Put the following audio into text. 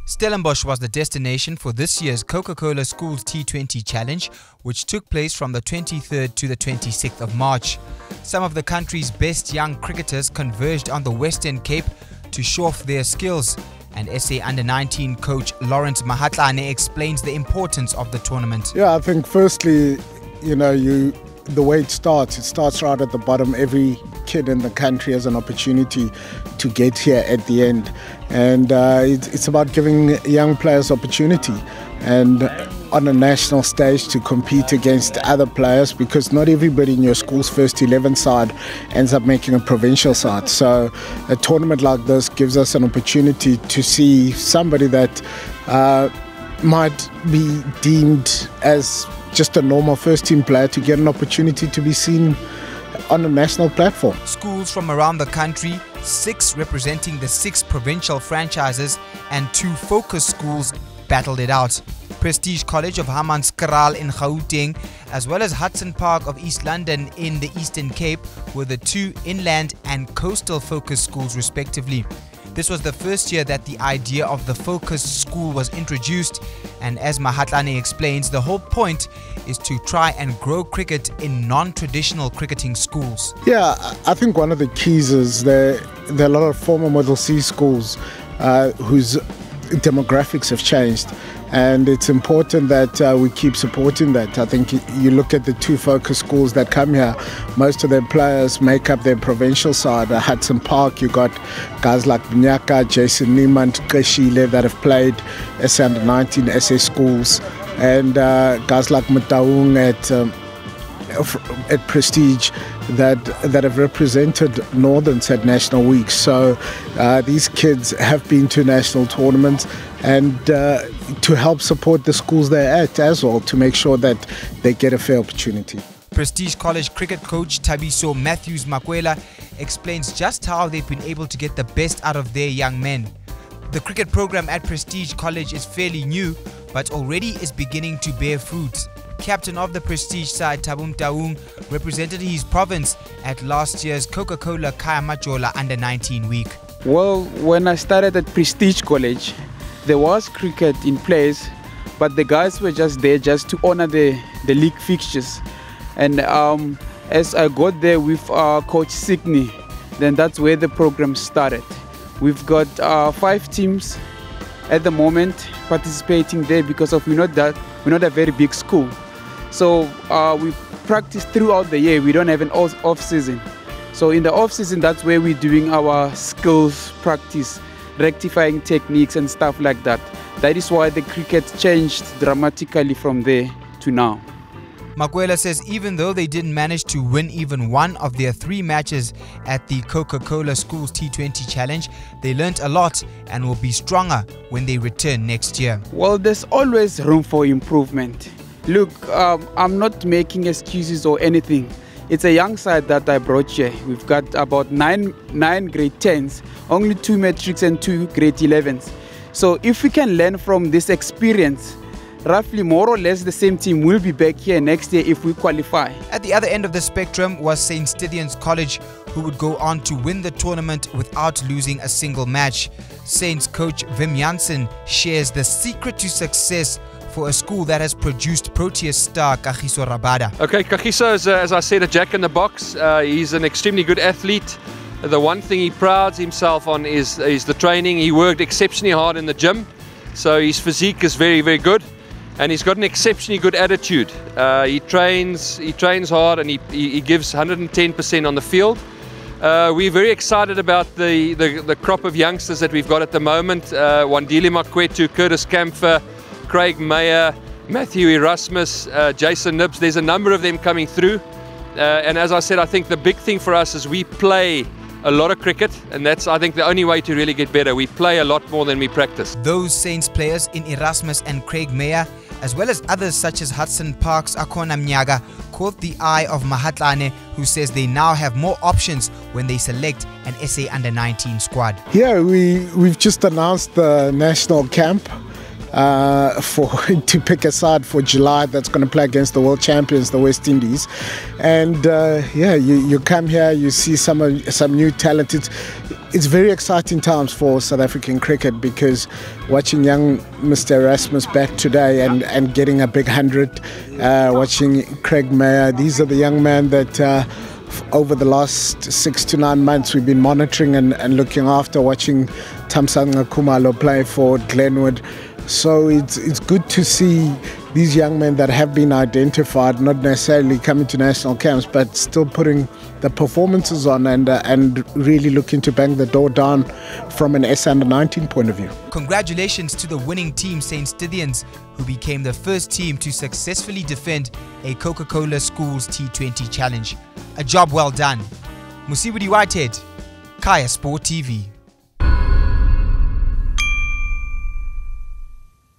Stellenbosch was the destination for this year's Coca Cola Schools T20 Challenge, which took place from the 23rd to the 26th of March. Some of the country's best young cricketers converged on the Western Cape to show off their skills. And SA Under-19 coach Lawrence Mahatlane explains the importance of the tournament. Yeah, I think firstly, the way it starts right at the bottom. Every kid in the country has an opportunity to get here at the end, and it's about giving young players opportunity and on a national stage to compete against other players, because not everybody in your school's first 11 side ends up making a provincial side. So a tournament like this gives us an opportunity to see somebody that might be deemed as just a normal first team player to get an opportunity to be seen on a national platform. Schools from around the country, 6 representing the 6 provincial franchises and 2 focus schools battled it out. Prestige College of Hammanskraal in Gauteng, as well as Hudson Park of East London in the Eastern Cape, were the 2 inland and coastal focus schools respectively. This was the first year that the idea of the focus school was introduced, and as Mahatlane explains, the whole point is to try and grow cricket in non-traditional cricketing schools. Yeah, I think one of the keys is there are a lot of former Model C schools whose demographics have changed, and it's important that we keep supporting that. I think you look at the 2 focus schools that come here, most of their players make up their provincial side. Hudson Park, you got guys like Nyaka, Jason Niemand, Keshile that have played SA Under-19, SA schools, and guys like Mataung at Prestige that have represented Northerns at national weeks. So these kids have been to national tournaments, and to help support the schools they're at as well, to make sure that they get a fair opportunity. Prestige College cricket coach Thabiso Matthews Makwela explains just how they've been able to get the best out of their young men. The cricket program at Prestige College is fairly new, but already is beginning to bear fruits. Captain of the Prestige side, Thabum Taung, represented his province at last year's Coca Cola Kayamajola Under-19 week. Well, when I started at Prestige College, there was cricket in place, but the guys were just there just to honor the league fixtures. And as I got there with Coach Signy, then that's where the program started. We've got 5 teams at the moment participating there, because we're not a very big school. So we practice throughout the year. We don't have an off season. So in the off season, that's where we're doing our skills practice, rectifying techniques and stuff like that. That is why the cricket changed dramatically from there to now. Makwela says even though they didn't manage to win even one of their 3 matches at the Coca Cola Schools T20 Challenge, they learnt a lot and will be stronger when they return next year. Well, there's always room for improvement. Look, I'm not making excuses or anything. It's a young side that I brought here. We've got about 9 grade 10s, only 2 matrics and 2 grade 11s. So if we can learn from this experience, roughly more or less the same team will be back here next year if we qualify. At the other end of the spectrum was St. Stithians College, who would go on to win the tournament without losing a single match. Saints coach Wim Jansen shares the secret to success for a school that has produced Proteas star Kagiso Rabada. Okay, Kagiso is, as I said, a jack in the box. He's an extremely good athlete. The one thing he prides himself on is the training. He worked exceptionally hard in the gym, so his physique is very, very good. And he's got an exceptionally good attitude. He trains hard, and he gives 110% on the field. We're very excited about the crop of youngsters that we've got at the moment. Wandile Makwetu, Curtis Kampfer, Craig Meyer, Matthew Erasmus, Jason Nibs. There's a number of them coming through. And as I said, I think the big thing for us is we play a lot of cricket, and that's, I think, the only way to really get better. We play a lot more than we practice. Those Saints players in Erasmus and Craig Meyer, as well as others such as Hudson Park's Akona Mnyaga, caught the eye of Mahatlane, who says they now have more options when they select an SA Under-19 squad. Yeah, we've just announced the national camp. to pick a side for July that's going to play against the world champions, the West Indies. And you come here, you see some new talent. It's very exciting times for South African cricket, because watching young Mr. Erasmus back today and getting a big 100, watching Craig Mayer, these are the young men that over the last 6 to 9 months we've been monitoring and looking after, watching Thamsanqa Khumalo play for Glenwood. So it's good to see these young men that have been identified, not necessarily coming to national camps, but still putting the performances on and really looking to bang the door down from an S under 19 point of view. Congratulations to the winning team, St. Stithians, who became the first team to successfully defend a Coca Cola Schools T20 challenge. A job well done. Musibudi Whitehead, Kaya Sport TV.